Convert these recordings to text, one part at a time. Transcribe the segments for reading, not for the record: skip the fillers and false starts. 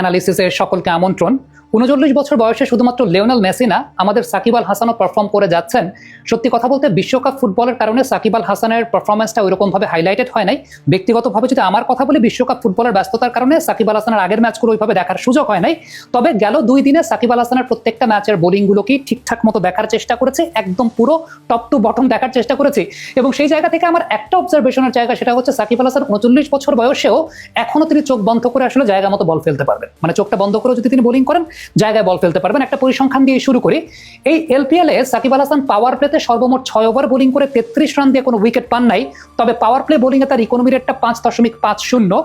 অ্যানালিসিসে সকলকে আমন্ত্রণ। ৩৯ বছর বয়সে শুধুমাত্র লিওনেল মেসি না, আমাদের সাকিব আল হাসানও পারফর্ম করে যাচ্ছেন। সত্যি কথা বলতে বিশ্বকাপ ফুটবলের কারণে সাকিব আল হাসানের পারফরমেন্সটা ওইরকমভাবে হাইলাইটেড হয় নাই। ব্যক্তিগতভাবে যদি আমার কথা বলি, বিশ্বকাপ ফুটবলের ব্যস্ততার কারণে সাকিব আল হাসানের আগের ম্যাচগুলো ওইভাবে দেখার সুযোগ হয় নাই। তবে গেল 2 দিনে সাকিব আল হাসানের প্রত্যেকটা ম্যাচের বোলিংগুলোকে ঠিকঠাক মতো দেখার চেষ্টা করেছে, একদম পুরো টপ টু বটম দেখার চেষ্টা করেছি। এবং সেই জায়গা থেকে আমার একটা অবজারভেশনের জায়গা, সেটা হচ্ছে সাকিব আল হাসান 39 বছর বয়সেও এখনো তিনি চোখ বন্ধ করে আসলে জায়গা মতো বল ফেলতে পারবেন। মানে চোখটা বন্ধ করে যদি তিনি বোলিং করেন, জায়গায় বল ফেলতে পারবেন। একটা পরিসংখ্যান দিয়ে শুরু করি। এই এলপিএলে সাকিব আল হাসান পাওয়ার প্লেতে সর্বমোট 6 ওভার বোলিং করে 33 রান দিয়ে কোনো উইকেট পান নাই। তবে পাওয়ার প্লে বোলিংয়ে তার ইকোনমি রেটটা 5.50।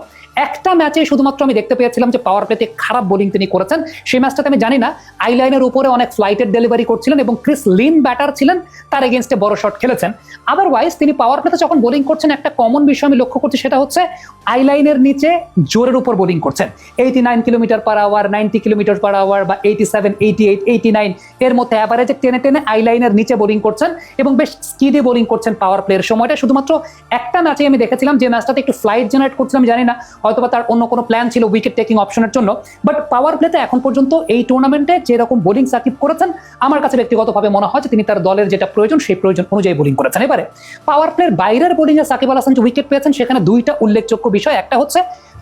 একটা ম্যাচে শুধুমাত্র আমি দেখতে পেয়েছিলাম যে পাওয়ার প্লেতে খারাপ বোলিং তিনি করেছেন। সেই ম্যাচটাতে আমি জানি না, আইলাইনের উপরে অনেক ফ্লাইটেড ডেলিভারি করছিলেন এবং ক্রিস লিন ব্যাটার ছিলেন, তার এগেইনস্টে বড় শট খেলেছেন। আদারওয়াইজ তিনি পাওয়ার প্লেতে যখন বোলিং করছেন, একটা কমন বিষয় আমি লক্ষ্য করছি, সেটা হচ্ছে আইলাইনের নিচে জোরের উপর বোলিং করছেন। 89 kilometre per hour, 90 kilometre per hour বা 87, 88, 89 এর মধ্যে অ্যাভারেজে টেনে টেনে আইলাইনের নিচে বোলিং করছেন এবং বেশ স্কিডে বোলিং করছেন পাওয়ার প্লের সময়টা। শুধুমাত্র একটা ম্যাচে আমি দেখেছিলাম, যে ম্যাচটাতে একটু ফ্লাইট জেনারেট করছিলাম, জানি না হয়তোবা তার অন্য কোনো প্ল্যান ছিল উইকেট টেকিং অপশনের জন্য। বাট পাওয়ার প্লেতে এখন পর্যন্ত এই টুর্নামেন্টে যেরকম বোলিং সাকিব করেছেন, আমার কাছে ব্যক্তিগতভাবে মনে হয় যে তিনি তার দলের যেটা প্রয়োজন সেই প্রয়োজন অনুযায়ী বোলিং করেছেন। এবারে পাওয়ার প্লের বাইরের বোলিং এ সাকিব আল হাসান যে উইকেট পেয়েছেন, সেখানে দুইটা উল্লেখযোগ্য বিষয়। একটা হচ্ছে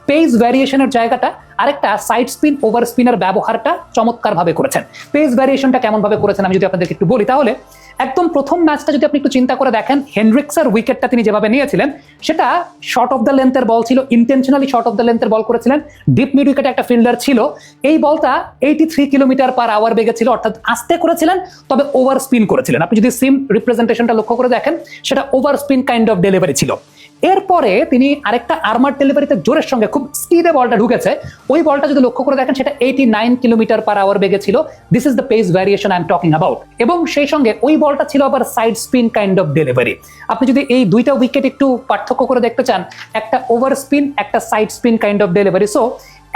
পেস ভ্যারিয়েশনের জায়গাটা, আরেকটা সাইড স্পিন ওভার স্পিনের ব্যবহারটা চমৎকার ভাবে করেছেন। পেস ভ্যারিয়েশনটা কেমন ভাবে করেছেন আমি যদি আপনাদেরকে একটু বলি, তাহলে একদম প্রথম ম্যাচটা যদি আপনি একটু চিন্তা করে দেখেন, হেনড্রিক্সের উইকেটটা তিনি যেভাবে নিয়েছিলেন, সেটা শর্ট অফ দ্য লেন্থের বল ছিল, ইন্টেনশনালি শর্ট অফ দ্য লেন্থের বল করেছিলেন। ডিপ মিড উইকেটে একটা ফিল্ডার ছিল, এই বলটা 83 কিলোমিটার পার আওয়ার বেগে ছিল, অর্থাৎ আস্তে করেছিলেন, তবে ওভার স্পিন করেছিলেন। আপনি যদি সিম রিপ্রেজেন্টেশনটা লক্ষ্য করে দেখেন, সেটা over spin kind of delivery ছিল। এরপরে তিনি আরেকটা আর্মার ডেলিভারিতে জোরের সঙ্গে খুব স্পিডে বলটা ঢুকেছে, ওই বলটা যদি লক্ষ্য করে দেখেন, সেটা 89 কিলোমিটার পার আওয়ার বেগে ছিল। This is the pace variation I am talking about. এবং সেই সঙ্গে ওই বলটা ছিল আবার side spin kind of delivery. আপনি যদি এই দুইটা উইকেট একটু পার্থক্য করে দেখতে চান, একটা ওভার স্পিন, একটা side spin kind of delivery. So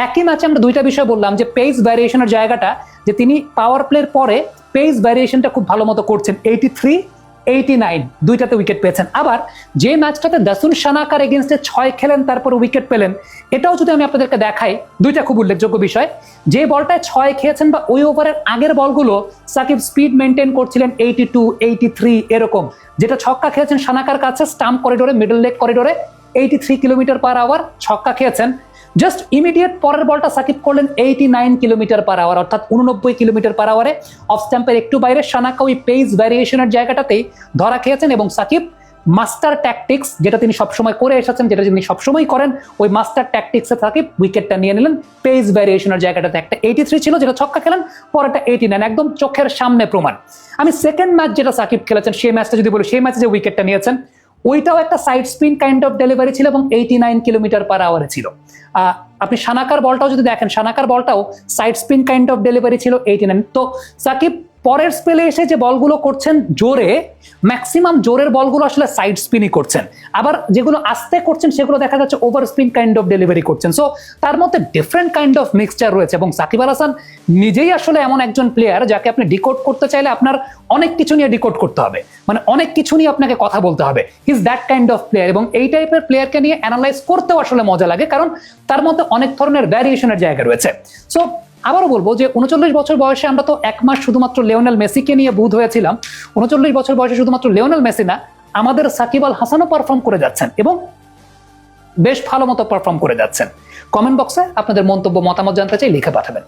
একই ম্যাচে আমরা দুইটা বিষয় বললাম, যে পেস ভ্যারিয়েশনের জায়গাটা, যে তিনি পাওয়ার প্লের পরে পেস ভ্যারিয়েশনটা খুব ভালো মতো করছেন। 83, 89 দুইটাতে উইকেট পেয়েছেন। আবার যে ম্যাচটাতে দাসুন সানাকার এগেইনস্টে 6 খেলেন, তারপর উইকেট পেলেন, এটাও যদি আমি আপনাদেরকে দেখাই, দুইটা খুব উল্লেখযোগ্য বিষয়। যে বলটায় 6 খেয়েছেন বা ওই ওভারের আগের বলগুলো সাকিব স্পিড মেনটেন করছিলেন 82, 83 এরকম। যেটা ছক্কা খেয়েছেন সানাকার কাছে স্টাম্প করিডোরে, মিডল লেগ করিডোরে, 83 কিলোমিটার পার আওয়ার ছক্কা খেয়েছেন। জাস্ট ইমিডিয়েট পরের বলটা সাকিব করলেন 89 কিলোমিটার পার আওয়ার, অর্থাৎ 89 কিলোমিটার পার আওয়ারে অফ স্ট্যাম্পের একটু বাইরে। সানাকা ওই পেস ভ্যারিয়েশনের জায়গাটাতেই ধরা খেয়েছেন এবং সাকিব মাস্টার ট্যাকটিক্স, যেটা তিনি সবসময় করে এসেছেন, যেটা তিনি সবসময় করেন, ওই মাস্টার ট্যাকটিক্সে সাকিব উইকেটটা নিয়ে নিলেন। পেস ভ্যারিয়েশনের জায়গাটাতে একটা 83 ছিল, যেটা ছক্কা খেলেন, পরেরটা 89, একদম চোখের সামনে প্রমাণ। আমি সেকেন্ড ম্যাচ যেটা সাকিব খেলেছেন, সেই ম্যাচটা যদি বলি, সেই ম্যাচে যে উইকেটটা নিয়েছেন, ওইটাও একটা side spin kind of delivery ছিল এবং 89 কিলোমিটার পার আওয়ারে ছিল। আপনি সানাকার বলটাও যদি দেখেন, সানাকার বলটাও side spin kind of delivery ছিল, 89। তো সাকিব পরের স্পেলে এসে যে বলগুলো করছেন জোরে, ম্যাক্সিমাম জোরের বলগুলো আসলে সাইড স্পিনই করছেন। আবার যেগুলো আস্তে করছেন, সেগুলো দেখা যাচ্ছে over spin kind of delivery করছেন। সো তার মধ্যে ডিফারেন্ট কাইন্ড অফ মিক্সচার রয়েছে। এবং সাকিব আল হাসান নিজেই আসলে এমন একজন প্লেয়ার, যাকে আপনি ডিকোড করতে চাইলে আপনার অনেক কিছু নিয়ে ডিকোড করতে হবে, মানে অনেক কিছু নিয়ে আপনাকে কথা বলতে হবে। He is that kind of player. এবং এই টাইপের প্লেয়ারকে নিয়ে অ্যানালাইজ করতেও আসলে মজা লাগে, কারণ তার মধ্যে অনেক ধরনের ভ্যারিয়েশনের জায়গা রয়েছে। সো আবারও বলবো যে 39 বছর বয়সে আমরা তো এক মাস শুধুমাত্র লিওনেল মেসিকে নিয়ে বুধ হয়েছিলাম। 39 বছর বয়সে শুধুমাত্র লিওনেল মেসি না, আমাদের সাকিব আল হাসানও পারফর্ম করে যাচ্ছেন এবং বেশ ভালো মতো পারফর্ম করে যাচ্ছেন। কমেন্ট বক্সে আপনাদের মন্তব্য, মতামত জানতে চাই, লিখে পাঠাবেন।